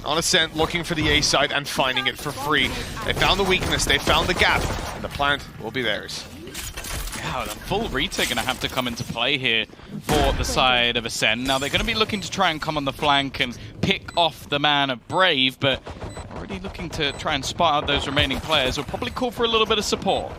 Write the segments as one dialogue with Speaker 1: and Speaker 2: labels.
Speaker 1: on Acend, looking for the A side and finding it for free. They found the weakness, they found the gap, and the plant will be theirs.
Speaker 2: Yeah, the full retake going to have to come into play here for the side of Acend. Now, they're going to be looking to try and come on the flank and pick off the man of Brave, but already looking to try and spot out those remaining players. Will probably call for a little bit of support.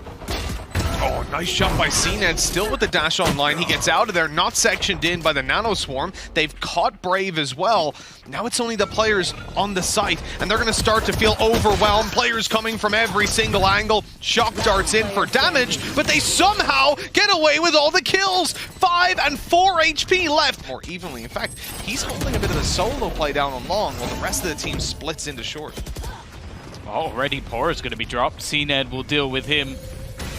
Speaker 1: Oh, nice shot by Acend, still with the dash online. He gets out of there, not sectioned in by the Nano Swarm. They've caught Brave as well. Now it's only the players on the site, and they're going to start to feel overwhelmed. Players coming from every single angle. Shock darts in for damage, but they somehow get away with all the kills. 5 and 4 HP left. More evenly. In fact, he's holding a bit of the solo play down on long, while the rest of the team splits into short.
Speaker 2: Already Por is going to be dropped. Acend will deal with him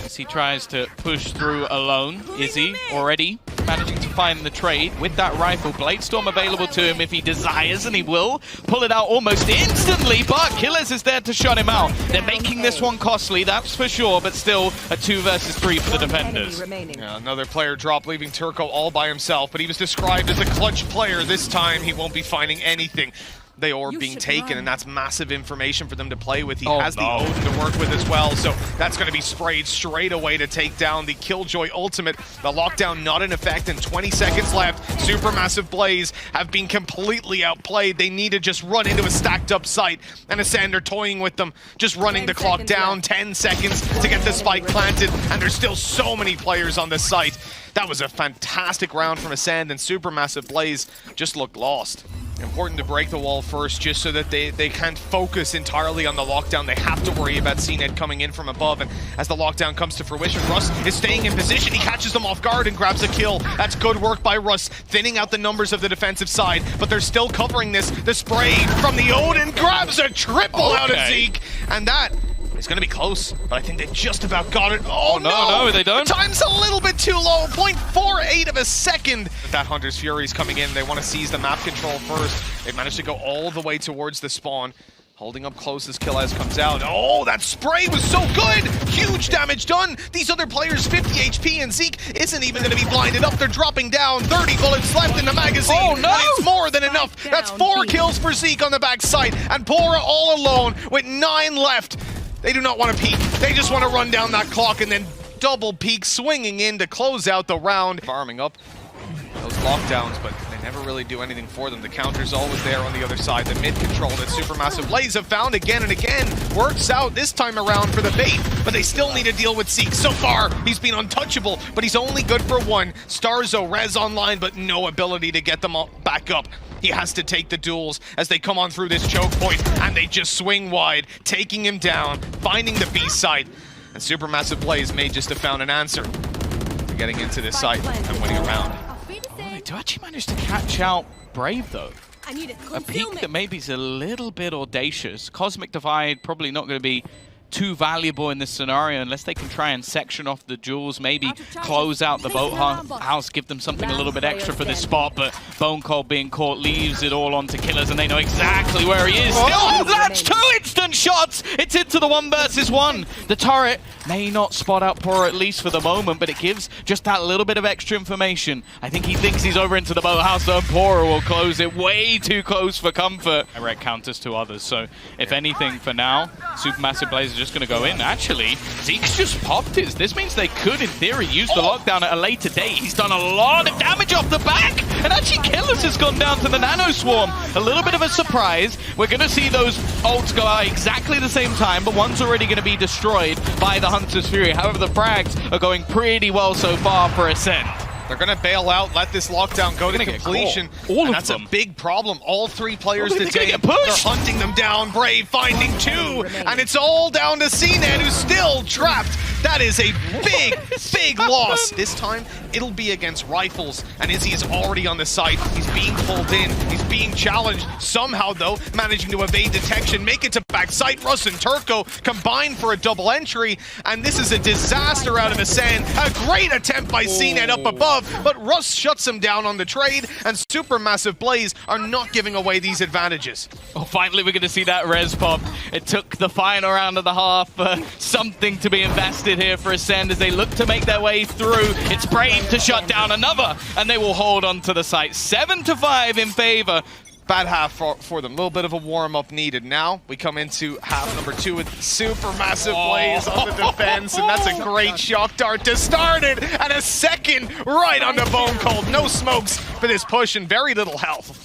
Speaker 2: as he tries to push through alone. Izzy already managing to find the trade with that rifle. Bladestorm available to him if he desires, and he will pull it out almost instantly, but Killers is there to shut him out. They're making this one costly, that's for sure, but still a 2 versus 3 for the defenders.
Speaker 1: Yeah, another player drop, leaving Turco all by himself, but he was described as a clutch player. This time he won't be finding anything. They are being taken, and that's massive information for them to play with. He has the Odin to work with as well, so that's going to be sprayed straight away to take down the Killjoy ultimate. The lockdown not in effect, and 20 seconds left. Supermassive Blaze have been completely outplayed. They need to just run into a stacked up site, and Acend are toying with them, just running the clock down. 10 seconds to get the spike planted, and there's still so many players on the site. That was a fantastic round from Acend, and Supermassive Blaze just looked lost. Important to break the wall first, just so that they can't focus entirely on the lockdown. They have to worry about Acend coming in from above, and as the lockdown comes to fruition, Russ is staying in position. He catches them off guard and grabs a kill. That's good work by Russ, thinning out the numbers of the defensive side, but they're still covering this. The spray from the Odin grabs a triple out of Zeke, and that is going to be close, but I think they just about got it. Oh no,
Speaker 2: they don't.
Speaker 1: Time's a little bit too low, 0.48 of a second. That Hunter's Fury is coming in. They want to seize the map control first. They managed to go all the way towards the spawn. Holding up close as Killaz comes out. Oh, that spray was so good! Huge damage done! These other players, 50 HP, and Zeke isn't even going to be blinded up. They're dropping down. 30 bullets left in the magazine.
Speaker 2: Oh, no!
Speaker 1: And it's more than enough. That's 4 kills for Zeke on the backside. And Bora all alone with 9 left. They do not want to peek. They just want to run down that clock and then double peek, swinging in to close out the round. Farming up those lockdowns, but they never really do anything for them. The counter's always there on the other side. The mid control that Supermassive Blaze have found again and again works out this time around for the bait, but they still need to deal with Zeke. So far, he's been untouchable, but he's only good for 1. Starzo res online, but no ability to get them all back up. He has to take the duels as they come on through this choke point, and they just swing wide, taking him down, finding the B site. And Supermassive Blaze may just have found an answer to getting into this site and winning a round.
Speaker 2: Oh, they do actually manage to catch out Brave, though. A peak that maybe is a little bit audacious. Cosmic Divide probably not going to be too valuable in this scenario unless they can try and section off the jewels, maybe close out the boathouse, give them something a little bit extra for this spot, but Bone Cold being caught leaves it all onto Killers, and they know exactly where he is. Still, that's 2 instant shots! It's into the 1 versus 1. The turret may not spot out Poro, at least for the moment, but it gives just that little bit of extra information. I think he thinks he's over into the boathouse, though. Poro will close it way too close for comfort. Direct counters to others, so if anything for now, Supermassive Blaze just going to go in. Actually, Zeke's just popped his. This means they could, in theory, use the lockdown at a later date. He's done a lot of damage off the back, and actually Killers has gone down to the Nano Swarm. A little bit of a surprise. We're going to see those ults go out exactly the same time, but one's already going to be destroyed by the Hunter's Fury. However, the frags are going pretty well so far for Acend.
Speaker 1: They're going to bail out, let this lockdown go to completion.
Speaker 2: All of
Speaker 1: that's
Speaker 2: them.
Speaker 1: A big problem. All 3 players
Speaker 2: They're
Speaker 1: today, they're hunting them down. Brave finding 2, and it's all down to Acend, who's still trapped. That is a big, big loss. This time, it'll be against rifles, and Izzy is already on the site. He's being pulled in. He's being challenged. Somehow, though, managing to evade detection, make it to backside. Russ and Turco combine for a double entry, and this is a disaster out of Acend. A great attempt by Acend up above, but Russ shuts him down on the trade, and Supermassive Blaze are not giving away these advantages.
Speaker 2: Oh, finally we're going to see that res pop. It took the final round of the half for something to be invested here for Acend as they look to make their way through. It's Brave to shut down another, and they will hold on to the site. 7-5 in favor
Speaker 1: bad half for them. A little bit of a warm-up needed. Now we come into half number 2 with Supermassive Blaze on the defense, and that's a great shock dart to start it, and a second right on the Bone Cold. No smokes for this push and very little health.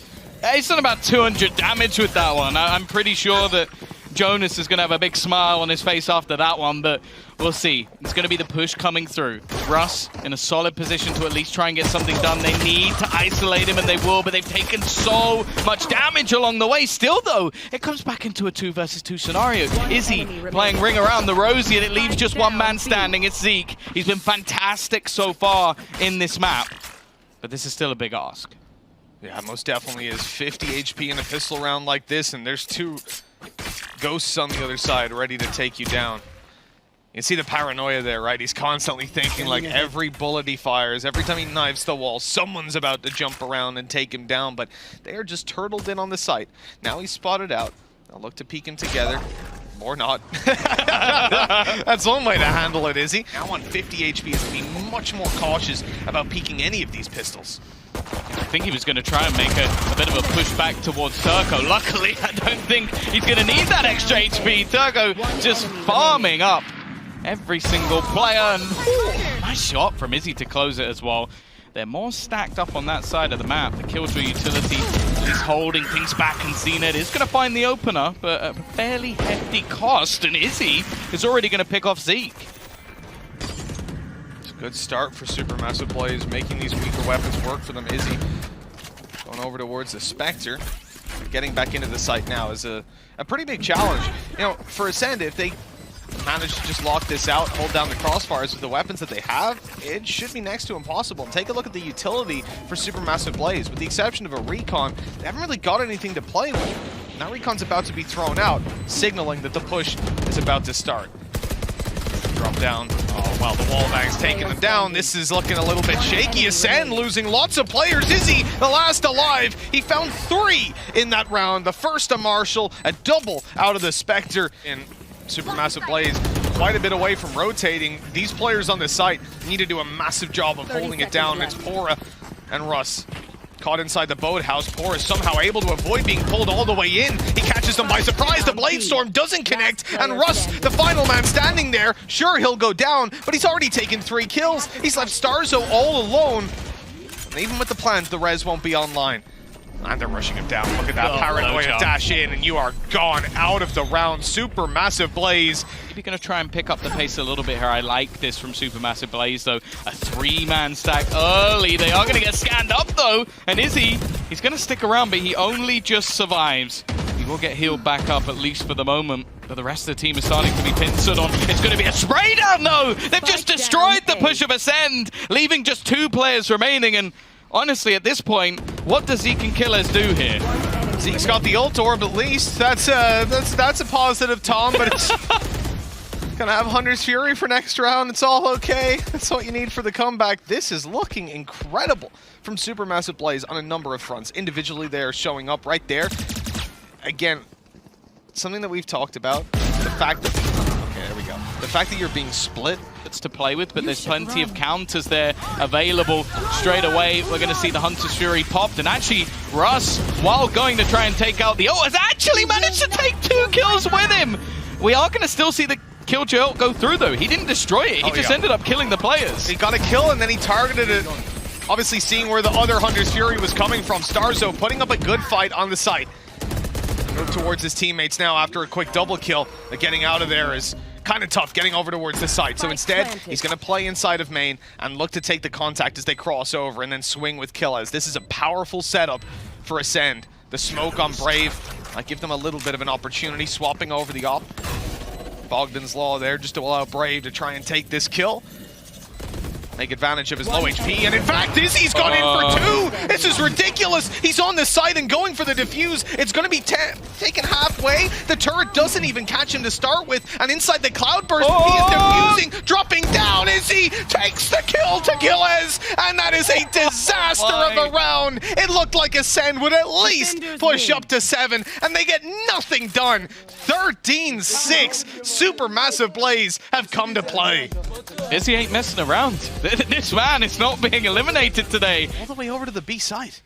Speaker 2: He's done about 200 damage with that one. I'm pretty sure that Jonas is going to have a big smile on his face after that one, but we'll see. It's going to be the push coming through. Russ in a solid position to at least try and get something done. They need to isolate him, and they will, but they've taken so much damage along the way. Still, though, it comes back into a 2 versus 2 scenario. Izzy playing ring around the Rosie, and it leaves just one man standing. It's Zeke. He's been fantastic so far in this map, but this is still a big ask.
Speaker 1: Yeah, most definitely is. 50 HP in a pistol round like this, and there's 2 ghosts on the other side ready to take you down. You see the paranoia there, right? He's constantly thinking, like, every bullet he fires, every time he knives the wall, someone's about to jump around and take him down, but they are just turtled in on the site. Now he's spotted out. They'll look to peek him together. Or not. That's one way to handle it, Izzy. Now on 50 HP, he's going to be much more cautious about peeking any of these pistols.
Speaker 2: I think he was going to try and make a bit of a push back towards Turco. Luckily, I don't think he's going to need that extra HP. Turco just farming up every single player. And nice shot from Izzy to close it as well. They're more stacked up on that side of the map. The Killjoy utility is holding things back, and Zenit is going to find the opener, but at a fairly hefty cost. And Izzy is already going to pick off Zeke.
Speaker 1: Good start for Supermassive Blaze, making these weaker weapons work for them. Izzy going over towards the Spectre. Getting back into the site now is a pretty big challenge. You know, for Acend, if they manage to just lock this out, hold down the crossfires with the weapons that they have, it should be next to impossible. And take a look at the utility for Supermassive Blaze. With the exception of a Recon, they haven't really got anything to play with. Now Recon's about to be thrown out, signaling that the push is about to start. Drop down. Oh, wow, the wall bang's taking them down. This is looking a little bit shaky. Acend losing lots of players. Izzy, the last alive. He found 3 in that round. The first a Marshall, a double out of the Spectre. And Supermassive Blaze quite a bit away from rotating. These players on the site need to do a massive job of holding it down. It's Pora and Russ. Caught inside the boathouse. Pora is somehow able to avoid being pulled all the way in. He catches them by surprise. The Blade Storm doesn't connect. And Russ, the final man standing there, sure, he'll go down, but he's already taken 3 kills. He's left Starzo all alone. And even with the plans, the res won't be online. And they're rushing him down. Look at that paranoia dash in, and you are gone out of the round. Supermassive Blaze.
Speaker 2: Maybe going to try and pick up the pace a little bit here. I like this from Supermassive Blaze, though. A 3-man stack early. They are going to get scanned up, though. And Izzy, he's going to stick around, but he only just survives. He will get healed back up, at least for the moment. But the rest of the team is starting to be pincered on. It's going to be a spray down, though. They've just destroyed the push of Acend, leaving just 2 players remaining. And honestly, at this point, what does Zeke and Killers do here?
Speaker 1: Zeke's got the ult orb at least. That's a positive, Tom, but it's gonna have Hunter's Fury for next round. It's all okay. That's what you need for the comeback. This is looking incredible from Supermassive Blaze on a number of fronts. Individually, they are showing up right there. Again, something that we've talked about, the fact that there we go. The fact that you're being split,
Speaker 2: it's to play with, but there's plenty of counters there available straight away. We're going to see the Hunter's Fury popped, and actually Russ, while going to try and take out the ult, has actually managed to take 2 kills with him. We are going to still see the Killjoy ult go through, though. He didn't destroy it. He just ended up killing the players.
Speaker 1: He got a kill, and then he targeted it. Obviously seeing where the other Hunter's Fury was coming from. Starzo putting up a good fight on the site. Move towards his teammates now after a quick double kill. Getting out of there is kind of tough, getting over towards the site. So instead, he's going to play inside of main and look to take the contact as they cross over and then swing with Killers. This is a powerful setup for Acend. The smoke on Brave might give them a little bit of an opportunity, swapping over the op. Bogdan's Law there just to allow Brave to try and take this kill. Make advantage of his low HP, and in fact, Izzy's gone in for 2! This is ridiculous! He's on the side and going for the defuse. It's going to be taken halfway. The turret doesn't even catch him to start with, and inside the Cloudburst, he is defusing, dropping down. Izzy takes the kill to Gilles, and that is a disaster of a round. It looked like Acend would at least push up to 7, and they get nothing done. 13-6, Supermassive Blaze have come to play.
Speaker 2: Izzy ain't messing around. This man is not being eliminated today.
Speaker 1: All the way over to the B site.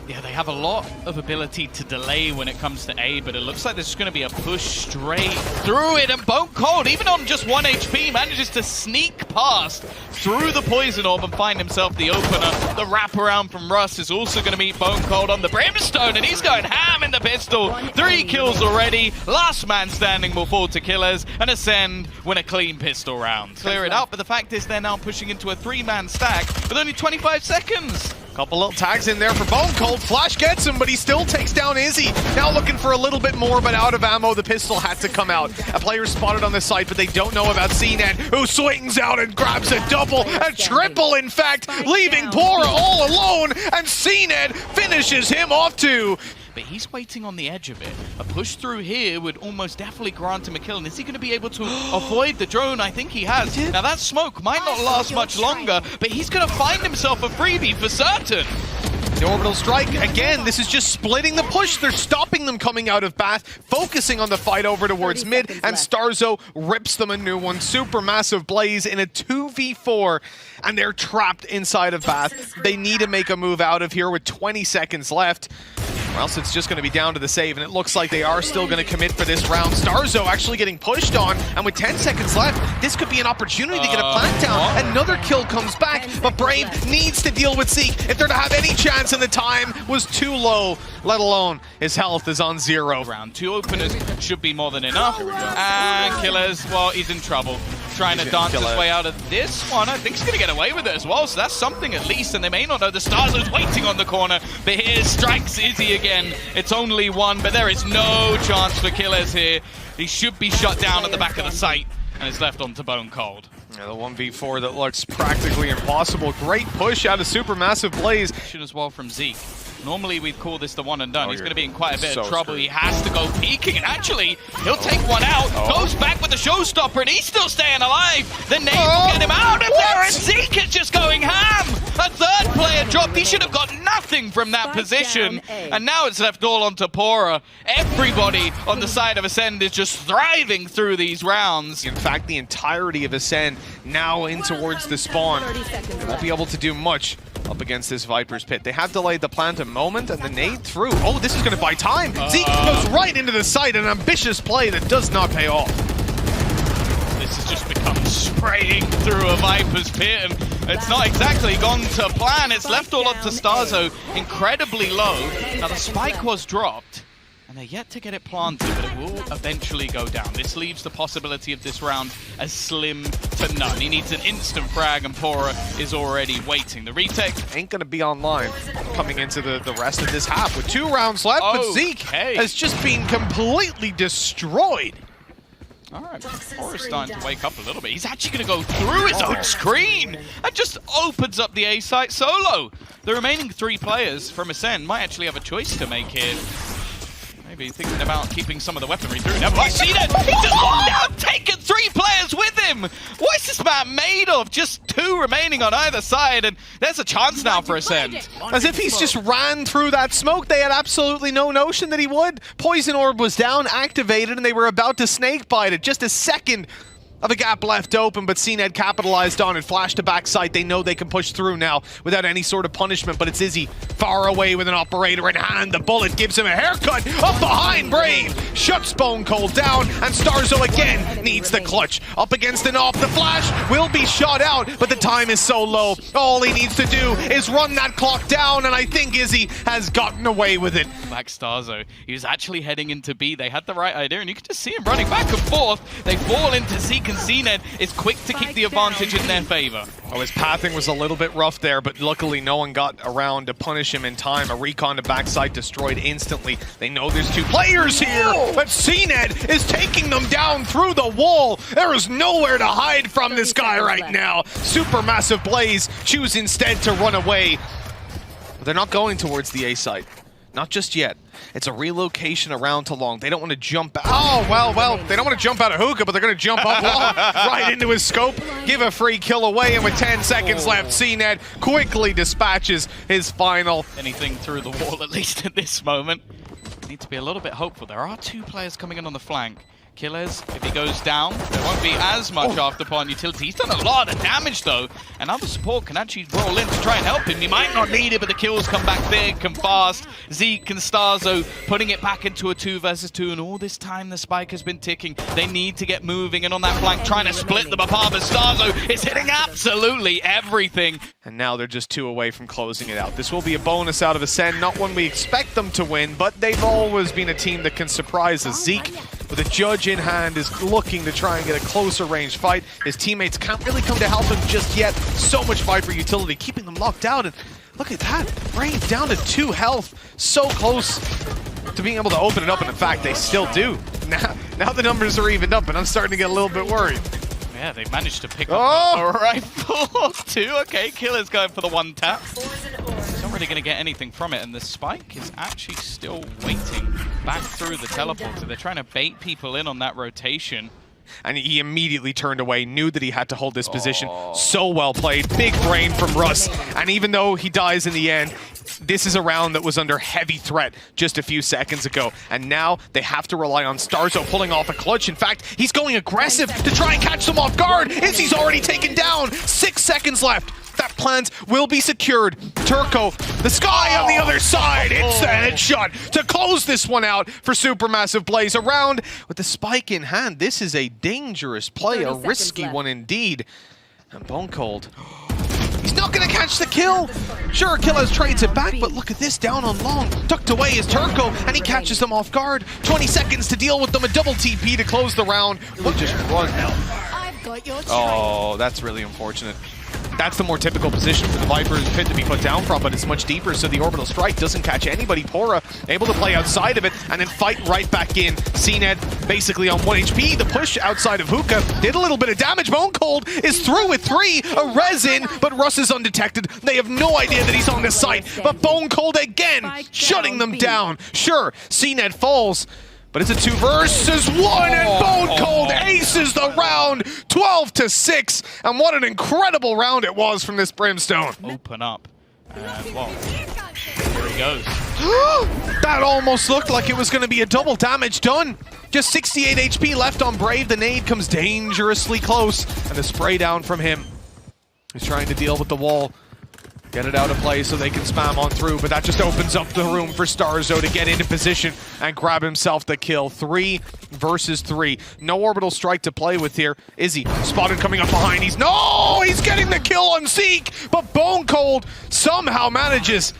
Speaker 2: Yeah, they have a lot of ability to delay when it comes to A, but it looks like there's going to be a push straight through it, and Bone Cold, even on just 1 HP, manages to sneak past through the Poison Orb and find himself the opener. The wraparound from Russ is also going to meet Bone Cold on the Brimstone, and he's going ham in the pistol. 3 kills already. Last man standing will fall to Killers, and Acend win a clean pistol round. Clear it out, but the fact is they're now pushing into a 3-man stack with only 25 seconds.
Speaker 1: Couple little tags in there for Bone Cold. Flash gets him, but he still takes down Izzy. Now looking for a little bit more, but out of ammo. The pistol had to come out. A player spotted on the site, but they don't know about Acend, who swings out and grabs a double, a triple, in fact, leaving Pora all alone, and Acend finishes him off too.
Speaker 2: But he's waiting on the edge of it. A push through here would almost definitely grant him a kill. And is he going to be able to avoid the drone? I think he has. Now that smoke might not last much longer, but he's going to find himself a freebie for certain.
Speaker 1: The orbital strike, again, this is just splitting the push. They're stopping them coming out of Bath, focusing on the fight over towards mid, and Starzo rips them a new one. Supermassive Blaze in a 2v4, and they're trapped inside of Bath. They need to make a move out of here with 20 seconds left, or else it's just going to be down to the save, and it looks like they are still going to commit for this round. Starzo actually getting pushed on, and with 10 seconds left, this could be an opportunity to get a plant down. Another kill comes back, but Brave needs to deal with Zeke if they're to have any chance, and the time was too low, let alone his health is on 0.
Speaker 2: Round 2 openers should be more than enough. And Killers, well, he's in trouble. Trying to dance his way out of this one. I think he's going to get away with it as well, so that's something at least, and they may not know the Starzo's waiting on the corner, but here strikes Izzy again. It's only 1, but there is no chance for Killers here. He should be shut down at the back of the site, and it's left onto Bone Cold.
Speaker 1: Yeah, the 1v4 that looks practically impossible. Great push out of Supermassive Blaze.
Speaker 2: As well from Zeke. Normally we'd call this the one and done. He's going to be in quite a bit of trouble. He has to go peeking, and actually, he'll take one out, goes back with the showstopper, and he's still staying alive. The nade will get him out of there, and Zeke is just going ham. A third player dropped. He should have got nothing from that position, and now it's left all onto Pora. Everybody on the side of Acend is just thriving through these rounds.
Speaker 1: In fact, the entirety of Acend now in towards the spawn. They won't be able to do much up against this Viper's Pit. They have delayed the plant a moment, and the nade through. Oh, this is going to buy time. Zeke goes right into the site, an ambitious play that does not pay off.
Speaker 2: This has just become spraying through a Viper's Pit, and it's not exactly gone to plan. It's left all up to Starzo, incredibly low. Now the spike was dropped, and they're yet to get it planted, but it will eventually go down. This leaves the possibility of this round as slim to none. He needs an instant frag, and Pora is already waiting. The retake
Speaker 1: ain't going to be online coming into the rest of this half with 2 rounds left, but Zeke has just been completely destroyed.
Speaker 2: All right, Pora's starting to wake up a little bit. He's actually going to go through his own screen and just opens up the A site solo. The remaining 3 players from Acend might actually have a choice to make here. Maybe thinking about keeping some of the weaponry through. Never mind. See that? He just now taken 3 players with him. What is this map made of? Just 2 remaining on either side, and there's a chance now for Acend.
Speaker 1: As if he's just ran through that smoke. They had absolutely no notion that he would. Poison Orb was down, activated, and they were about to snake bite it. Just a second of a gap left open, but Acend capitalized on it, flashed to backside. They know they can push through now without any sort of punishment, but it's Izzy far away with an operator in hand. The bullet gives him a haircut up behind Brave, shuts Bone Cold down, and Starzo again needs the clutch. Up against an off, the flash will be shot out, but the time is so low. All he needs to do is run that clock down, and I think Izzy has gotten away with it.
Speaker 2: Back Starzo, he was actually heading into B. They had the right idea, and you can just see him running back and forth. They fall into Zeke, and Acend is quick to keep the advantage in their favor.
Speaker 1: Oh, his pathing was a little bit rough there, but luckily no one got around to punish him in time. A recon to backside destroyed instantly. They know there's 2 players here, but Acend is taking them down through the wall. There is nowhere to hide from this guy right now. Supermassive Blaze choose instead to run away. But they're not going towards the A site. Not just yet. It's a relocation around to long. They don't want to jump out. Oh, well, they don't want to jump out of hookah, but they're going to jump up long, right into his scope, give a free kill away, and with 10 seconds left, Acend quickly dispatches his final.
Speaker 2: Anything through the wall, at least at this moment. Need to be a little bit hopeful. There are 2 players coming in on the flank. Killers, if he goes down, there won't be as much afterpart on utility. He's done a lot of damage though, and other support can actually roll in to try and help him. He might not need it, but the kills come back big and fast. Zeke and Starzo putting it back into a 2 versus 2, and all this time the spike has been ticking. They need to get moving, and on that flank trying to split them apart, but Starzo is hitting absolutely everything.
Speaker 1: And now they're just 2 away from closing it out. This will be a bonus out of Acend, not one we expect them to win, but they've always been a team that can surprise us. Zeke, with a judge in hand, is looking to try and get a closer range fight. His teammates can't really come to help him just yet. So much Viper utility, keeping them locked out, and look at that, Brave down to 2 health, so close to being able to open it up, and in fact, they still do. Now the numbers are evened up, and I'm starting to get a little bit worried.
Speaker 2: Yeah, they managed to pick up a rifle too. Okay, Killer's going for the 1 tap. He's not really going to get anything from it, and the spike is actually still waiting back through the teleporter. They're trying to bait people in on that rotation.
Speaker 1: And he immediately turned away, knew that he had to hold this position. So well played, big brain from Russ. And even though he dies in the end, this is a round that was under heavy threat just a few seconds ago. And now they have to rely on Starzo pulling off a clutch. In fact, he's going aggressive to try and catch them off guard. Izzy's already taken down. 6 seconds left. That plant will be secured. Turco, the sky on the other side. It's the headshot to close this one out for Supermassive Blaze. Around with the spike in hand. This is a dangerous play, a risky one indeed. And Bone Cold, he's not going to catch the kill. Sure, Killers trades it back, but look at this, down on long. Tucked away is Turco, and he catches them off guard. 20 seconds to deal with them, a double TP to close the round. We'll just run now. Oh, that's really unfortunate. That's the more typical position for the Viper's pit to be put down from, but it's much deeper, so the orbital strike doesn't catch anybody. Pora able to play outside of it and then fight right back in. CNED basically on 1 HP. The push outside of Hookah did a little bit of damage. Bone Cold is through with 3. A res in, but Russ is undetected. They have no idea that he's on the site, but Bone Cold again shutting them down. Sure, CNED falls, but it's a 2 versus 1, and Bone Cold aces the round, 12-6. And what an incredible round it was from this Brimstone.
Speaker 2: Open up. Well, here he goes.
Speaker 1: That almost looked like it was going to be a double damage done. Just 68 HP left on Brave. The nade comes dangerously close, and the spray down from him. He's trying to deal with the wall. Get it out of play so they can spam on through, but that just opens up the room for Starzo to get into position and grab himself the kill. 3 versus 3. No orbital strike to play with here. Izzy spotted coming up behind. He's getting the kill on Zeke, but Bone Cold somehow manages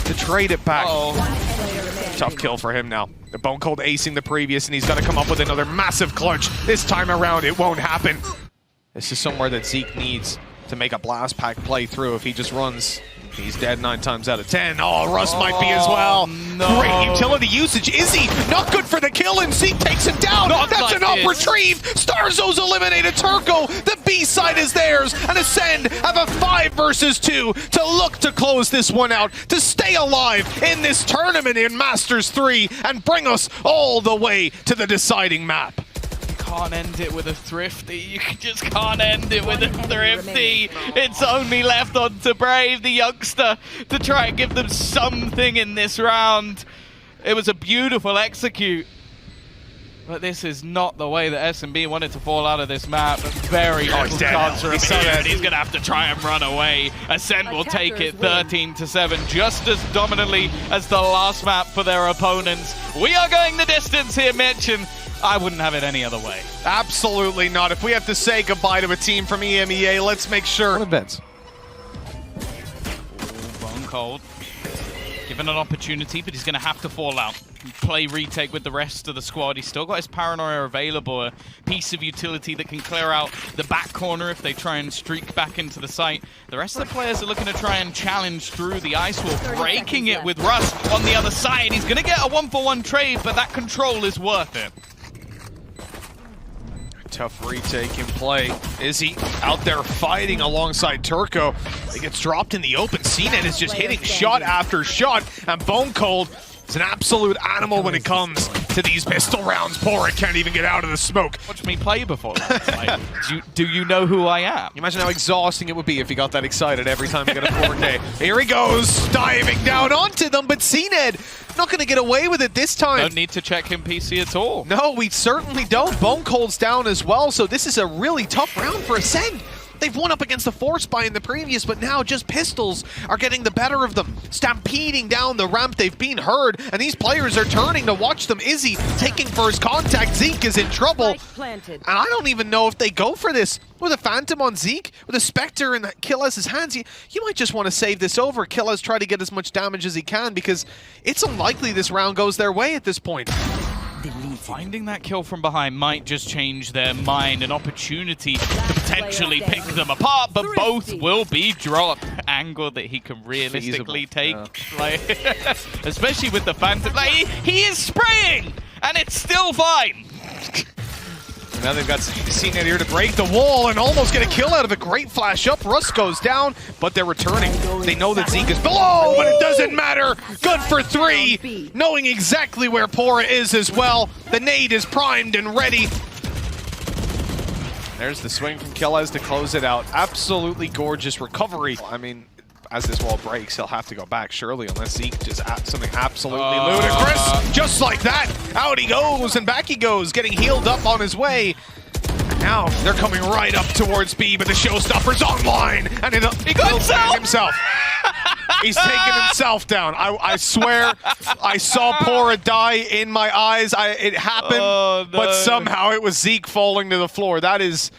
Speaker 1: to trade it back. Tough kill for him now. The Bone Cold acing the previous, and he's got to come up with another massive clutch. This time around, it won't happen. This is somewhere that Zeke needs to make a blast pack play through. If he just runs, he's dead 9 times out of 10. Oh, Russ might be as well.
Speaker 2: No.
Speaker 1: Great utility usage. Izzy, not good for the kill, and Zeke takes him down. That's an up retrieve. Starzo's eliminated Turco. The B side is theirs, and Acend have a 5 versus 2 to look to close this one out, to stay alive in this tournament in Masters 3 and bring us all the way to the deciding map.
Speaker 2: Can't end it with a thrifty. You just can't end it with a thrifty. It's only left on to Brave, the youngster, to try and give them something in this round. It was a beautiful execute, but this is not the way that SMB wanted to fall out of this map. Very little chance for him here, and he's going to have to try and run away. Acend will take it 13-7, just as dominantly as the last map for their opponents. We are going the distance here, Mitch, and I wouldn't have it any other way.
Speaker 1: Absolutely not. If we have to say goodbye to a team from EMEA, let's make sure.
Speaker 3: What events?
Speaker 2: Bone Cold. Given an opportunity, but he's going to have to fall out. Play retake with the rest of the squad. He's still got his paranoia available, a piece of utility that can clear out the back corner if they try and streak back into the site. The rest of the players are looking to try and challenge through the ice wall, breaking it with Russ on the other side. He's going to get a 1-for-1 trade, but that control is worth it.
Speaker 1: Tough retake in play. Izzy out there fighting alongside Turco. He gets dropped in the open. CNED is just hitting shot after shot, and Bone Cold is an absolute animal when it comes to these pistol rounds. Pora can't even get out of the smoke.
Speaker 2: Watch me play before that. Like, do you know who I am?
Speaker 1: You imagine how exhausting it would be if he got that excited every time he got a 4K. Here he goes, diving down onto them, but CNED Not going to get away with it this time.
Speaker 2: Don't need to check him PC at all.
Speaker 1: No, we certainly don't. Bone Cold's down as well, so this is a really tough round for Acend. They've won up against the Force Spy in the previous, but now just pistols are getting the better of them. Stampeding down the ramp, they've been heard, and these players are turning to watch them. Izzy taking first contact. Zeke is in trouble. And I don't even know if they go for this. With a Phantom on Zeke, with a Spectre in Killaz's hands, you might just want to save this over. Killaz try to get as much damage as he can, because it's unlikely this round goes their way at this point.
Speaker 2: Finding that kill from behind might just change their mind, an opportunity to potentially pick them apart, but both will be dropped. Angle that he can realistically take, like, especially with the Phantom. Like, he is spraying, and it's still fine.
Speaker 1: Now they've got CNET here to break the wall and almost get a kill out of it. Great flash up. Russ goes down, but they're returning. They know that Zeke is below, but it doesn't matter. Good for 3, knowing exactly where Pora is as well. The nade is primed and ready. There's the swing from Killaz to close it out. Absolutely gorgeous recovery. I mean, as this wall breaks, he'll have to go back, surely, unless Zeke does something absolutely ludicrous. Just like that, out he goes, and back he goes, getting healed up on his way. And now they're coming right up towards B, but the showstopper's online, and he got himself. He's taken himself down. I swear, I saw Pora die in my eyes. It happened, but somehow it was Zeke falling to the floor. That is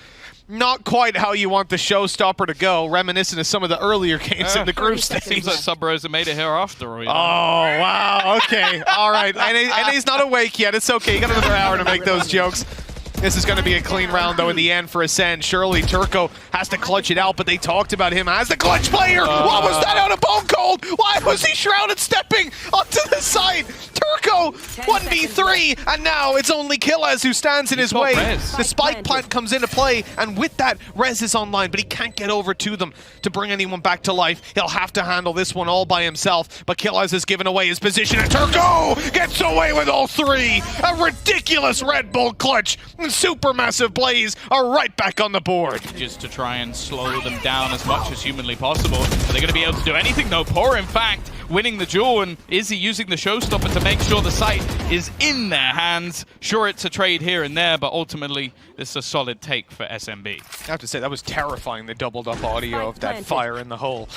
Speaker 1: not quite how you want the showstopper to go, reminiscent of some of the earlier games in the group stage.
Speaker 2: Seems like Sub Rosa made it here after all. You know?
Speaker 1: Oh, wow, okay, all right. And he's not awake yet, it's okay. You got another hour to make those jokes. This is going to be a clean round, though, in the end for Acend. Surely Turco has to clutch it out, but they talked about him as the clutch player. What was that out of Bone Cold? Why was he shrouded stepping onto the side? Turco, 1v3, and now it's only Killaz who stands in his way. The spike plant comes into play, and with that, Rez is online, but he can't get over to them to bring anyone back to life. He'll have to handle this one all by himself, but Killaz has given away his position, and Turco gets away with all 3. A ridiculous Red Bull clutch. Supermassive Blaze are right back on the board.
Speaker 2: Just to try and slow them down as much as humanly possible. Are they going to be able to do anything? No. Pora, in fact, winning the duel, and Izzy using the showstopper to make sure the site is in their hands. Sure, it's a trade here and there, but ultimately, this is a solid take for SMB.
Speaker 1: I have to say, that was terrifying, the doubled up audio of that fire in the hole.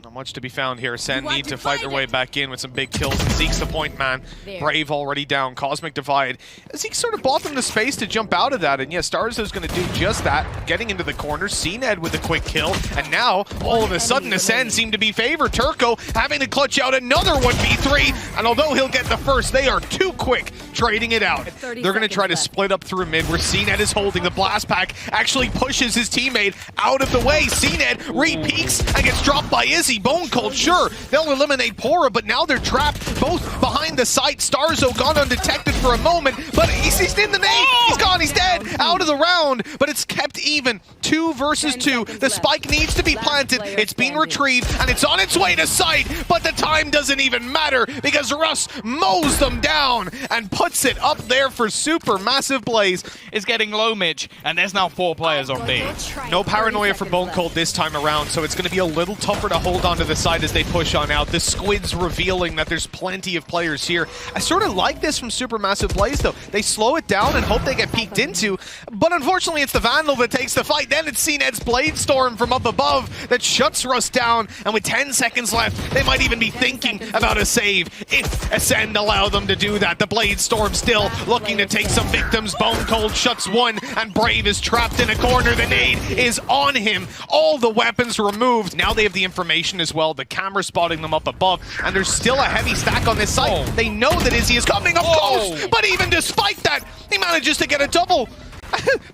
Speaker 1: Not much to be found here. Acend need to fight their way back in with some big kills, and Zeke's the point man. Brave already down. Cosmic Divide. Zeke sort of bought them the space to jump out of that, and yeah, Starzo's going to do just that. Getting into the corner, CNED with a quick kill, and now, all of a sudden, Acend seem to be favored. Turco having to clutch out another 1v3, and although he'll get the first, they are too quick trading it out. They're going to try to split up through mid, where CNED is holding. The blast pack actually pushes his teammate out of the way. CNED re-peeks and gets dropped by Izzy. Bone Cold, sure, they'll eliminate Pora, but now they're trapped both behind the site. Starzo gone undetected for a moment, but he's in the nade. He's gone, he's dead, out of the round, but it's kept even. 2 versus 2. The spike needs to be planted. It's been retrieved, and it's on its way to site, but the time doesn't even matter because Russ mows them down and puts it up there for Supermassive Blaze.
Speaker 2: Is getting low, Mitch, and there's now 4 players on B.
Speaker 1: No paranoia for Bone Cold this time around, so it's going to be a little tougher to hold onto the side as they push on out. The squid's revealing that there's plenty of players here. I sort of like this from Supermassive Blaze, though. They slow it down and hope they get peeked into, but unfortunately it's the Vandal that takes the fight. Then it's CNED's Blade Storm from up above that shuts Russ down, and with 10 seconds left, they might even be thinking about a save if Acend allow them to do that. The Blade Storm still looking to take some victims. Bone Cold shuts one, and Brave is trapped in a corner. The nade is on him. All the weapons removed. Now they have the information as well. The camera spotting them up above, and there's still a heavy stack on this site. They know that Izzy is coming up close, but even despite that, he manages to get a double.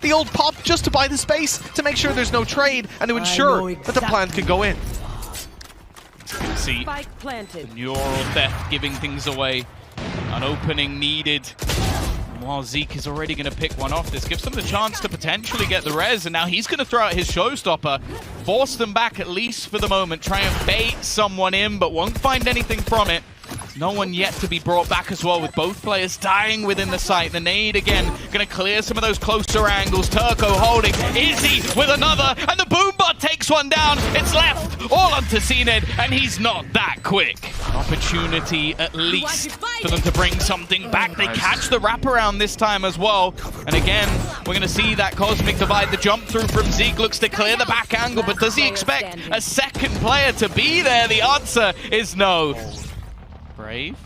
Speaker 1: The old pop just to buy the space, to make sure there's no trade, and to ensure that the plant can go in.
Speaker 2: See, the neural theft giving things away. An opening needed. While Zeke is already going to pick one off, this gives them the chance to potentially get the res, and now he's going to throw out his showstopper, force them back at least for the moment, try and bait someone in, but won't find anything from it. No one yet to be brought back as well, with both players dying within the site. The nade again, going to clear some of those closer angles. Turco holding, Izzy with another, and the boom but takes one down. It's left all onto Acend, and he's not that quick. An opportunity at least for them to bring something back. They catch the wraparound this time as well. And again, we're going to see that Cosmic Divide. The jump through from Zeke looks to clear the back angle, but does he expect a second player to be there? The answer is no. Brave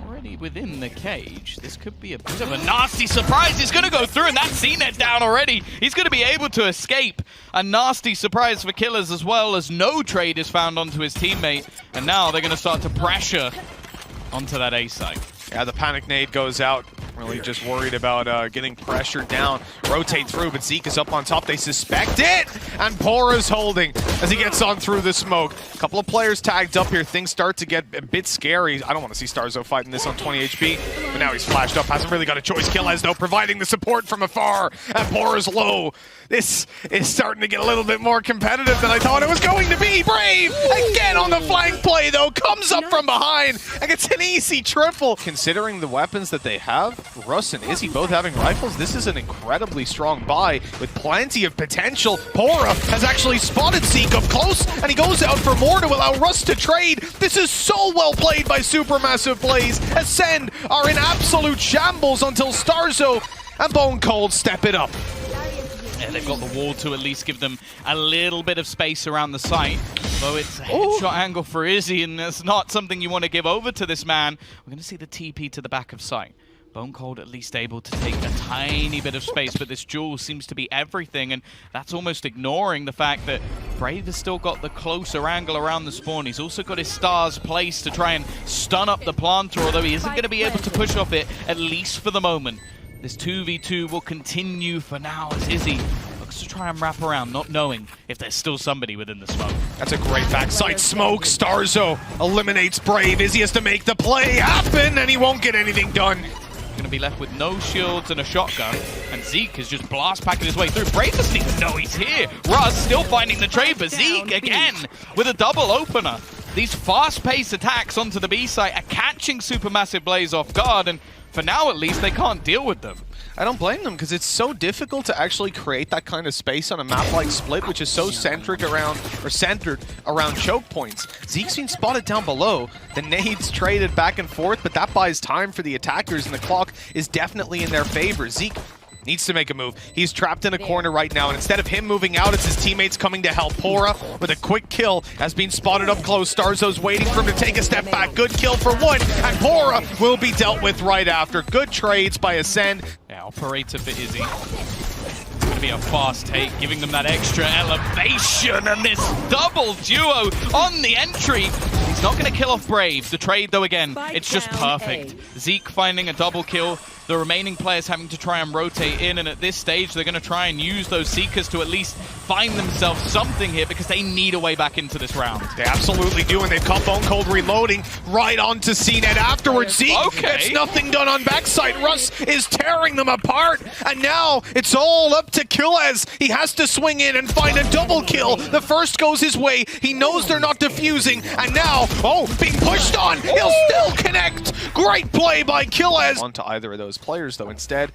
Speaker 2: already within the cage. This could be a bit of a nasty surprise. He's going to go through, and that's Acend down already. He's going to be able to escape. A nasty surprise for Killers, as well as no trade is found onto his teammate. And now they're going to start to pressure onto that A site.
Speaker 1: Yeah, the panic nade goes out. Really just worried about getting pressured down. Rotate through, but Zeke is up on top. They suspect it! And Pora's holding as he gets on through the smoke. A couple of players tagged up here. Things start to get a bit scary. I don't want to see Starzo fighting this on 20 HP, but now he's flashed up. Hasn't really got a choice. Killaz, though, providing the support from afar. And Pora's low. This is starting to get a little bit more competitive than I thought it was going to be. Brave, again on the flank play, though, comes up from behind and gets an easy triple. Considering the weapons that they have, Russ and Izzy both having rifles, this is an incredibly strong buy with plenty of potential. Pora has actually spotted Zeke up close, and he goes out for more to allow Russ to trade. This is so well played by Supermassive Blaze. Acend are in absolute shambles until Starzo and Bone Cold step it up.
Speaker 2: Yeah, they've got the wall to at least give them a little bit of space around the site. Though it's a headshot angle for Izzy, and that's not something you want to give over to this man. We're going to see the TP to the back of site. Bone Cold at least able to take a tiny bit of space, but this duel seems to be everything, and that's almost ignoring the fact that Brave has still got the closer angle around the spawn. He's also got his stars placed to try and stun up the planter, although he isn't going to be able to push off it, at least for the moment. This 2v2 will continue for now as Izzy looks to try and wrap around, not knowing if there's still somebody within the smoke.
Speaker 1: That's a great backside smoke. Starzo eliminates Brave. Izzy has to make the play happen, and he won't get anything done.
Speaker 2: Going to be left with no shields and a shotgun, and Zeke is just blast packing his way through. Brave doesn't even know he's here. Russ still finding the trade, but Zeke again with a double opener. These fast-paced attacks onto the B site are catching Supermassive Blaze off guard, and for now at least they can't deal with them.
Speaker 1: I don't blame them, because it's so difficult to actually create that kind of space on a map like Split, which is so centered around choke points. Zeke's been spotted down below. The nades traded back and forth, but that buys time for the attackers, and the clock is definitely in their favor. Zeke needs to make a move. He's trapped in a corner right now, and instead of him moving out, it's his teammates coming to help. Pora with a quick kill has been spotted up close. Starzo's waiting for him to take a step back. Good kill for one, and Pora will be dealt with right after. Good trades by Acend.
Speaker 2: Yeah, operator for Izzy. It's going to be a fast take, giving them that extra elevation, and this double duo on the entry. He's not going to kill off Brave. The trade, though, again, it's just perfect. Zeke finding a double kill. The remaining players having to try and rotate in, and at this stage, they're going to try and use those Seekers to at least find themselves something here, because they need a way back into this round.
Speaker 1: They absolutely do, and they've caught Bone Cold reloading right onto CNET afterwards. Zeke, it's nothing done on backside. Russ is tearing them apart, and now it's all up to Killaz. He has to swing in and find a double kill. The first goes his way. He knows they're not defusing, and now, being pushed on. He'll still connect. Great play by Killaz. Onto either of those players, though. Instead,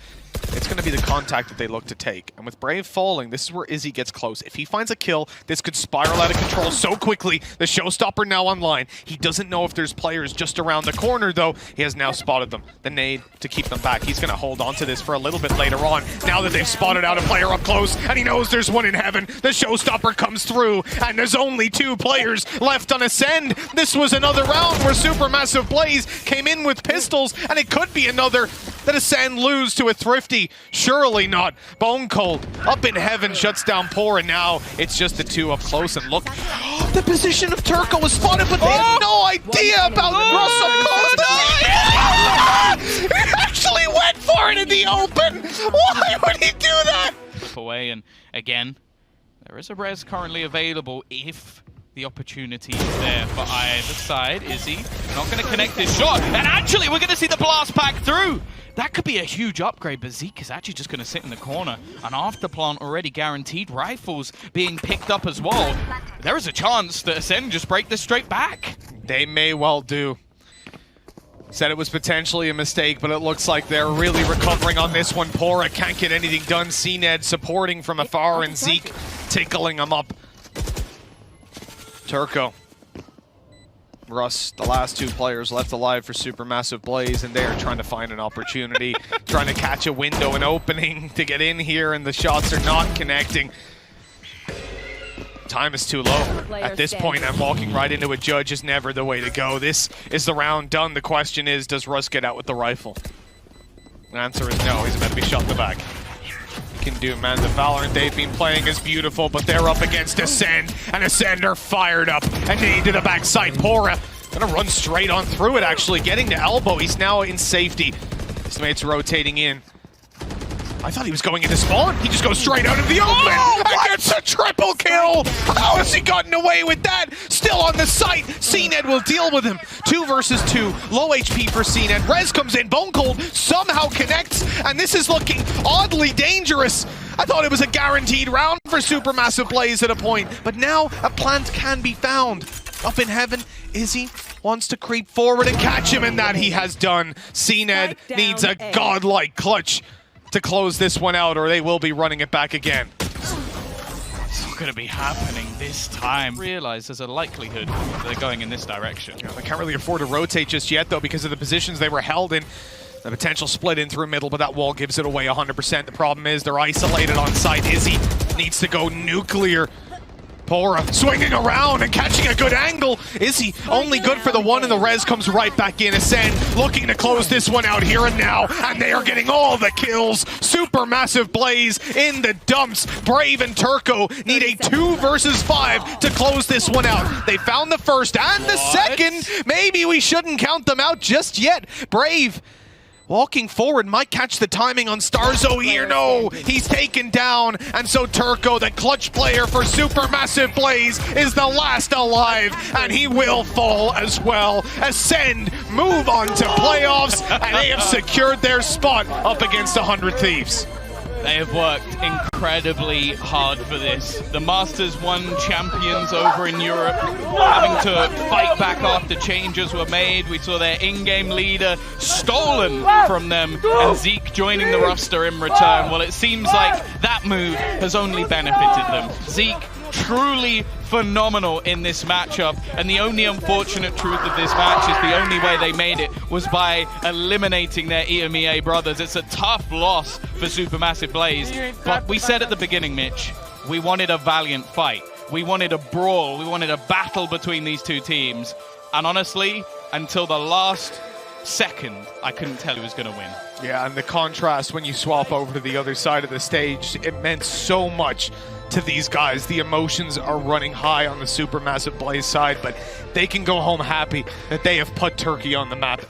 Speaker 1: it's going to be the contact that they look to take. And with Brave falling, this is where Izzy gets close. If he finds a kill, this could spiral out of control so quickly. The showstopper now online. He doesn't know if there's players just around the corner, though. He has now spotted them. The nade to keep them back. He's going to hold on to this for a little bit later on. Now that they've spotted out a player up close, and he knows there's one in heaven, the showstopper comes through, and there's only 2 players left on Acend. This was another round where Supermassive Blaze came in with pistols, and it could be another that Acend lose to a Thrifty. Surely not. Bone Cold up in heaven shuts down Pora, and now it's just the 2 up close. And look, the position of Turco was spotted, but they had no idea about Russ up close. He actually went for it in the open. Why would he do that?
Speaker 2: Away, and again, there is a res currently available if the opportunity is there for either side. Izzy not going to connect this shot, and actually we're going to see the blast pack through. That could be a huge upgrade, but Zeke is actually just going to sit in the corner. An afterplant already guaranteed. Rifles being picked up as well. There is a chance that Acend just break this straight back.
Speaker 1: They may well do. Said it was potentially a mistake, but it looks like they're really recovering on this one. Pora can't get anything done. CNED supporting from afar, and Zeke tickling him up. Turco. Russ, the last two players left alive for Supermassive Blaze, and they are trying to find an opportunity, trying to catch a window, an opening to get in here, and the shots are not connecting. Time is too low at this point, and walking right into a judge is never the way to go. This is the round done. The question is, does Russ get out with the rifle? The answer is no. He's about to be shot in the back. Can do, man. The Valorant they've been playing is beautiful, but they're up against Acend, and Acend are fired up, and knee to the backside. Pora gonna run straight on through it, actually, getting to elbow. He's now in safety. His mate's rotating in. I thought he was going into spawn. He just goes straight out of the open and gets a triple kill. How has he gotten away with that? Still on the site. Acend will deal with him. 2 versus 2. Low HP for Acend. Rez comes in. Bone Cold somehow connects, and this is looking oddly dangerous. I thought it was a guaranteed round for Supermassive Blaze at a point, but now a plant can be found. Up in heaven, Izzy wants to creep forward and catch him, and that he has done. Acend needs a godlike clutch to close this one out, or they will be running it back again.
Speaker 2: It's not going to be happening this time. Realize there's a likelihood that they're going in this direction.
Speaker 1: Yeah, they can't really afford to rotate just yet, though, because of the positions they were held in. The potential split in through middle, but that wall gives it away 100%. The problem is they're isolated on site. Izzy needs to go nuclear. Pora swinging around and catching a good angle. Izzy only good for the one, and the res comes right back in. Acend looking to close this one out here and now, and they are getting all the kills. Supermassive Blaze in the dumps. Brave and Turco need a 2 versus 5 to close this one out. They found the first and the second. Maybe we shouldn't count them out just yet. Brave walking forward, might catch the timing on Starzo here. No, he's taken down. And so Turco, the clutch player for Supermassive Blaze, is the last alive, and he will fall as well. Acend move on to playoffs, and they have secured their spot up against 100 Thieves.
Speaker 2: They have worked incredibly hard for this. The Masters 1 champions over in Europe having to fight back after changes were made. We saw their in-game leader stolen from them, and Zeke joining the roster in return. Well, it seems like that move has only benefited them. Zeke truly phenomenal in this matchup, and the only unfortunate truth of this match is the only way they made it was by eliminating their EMEA brothers. It's a tough loss for Supermassive Blaze, but we said at the beginning, Mitch, we wanted a valiant fight. We wanted a brawl. We wanted a battle between these two teams, and honestly, until the last second, I couldn't tell who was going to win.
Speaker 1: Yeah, and the contrast when you swap over to the other side of the stage, it meant so much to these guys. The emotions are running high on the Supermassive Blaze side, but they can go home happy that they have put Turkey on the map.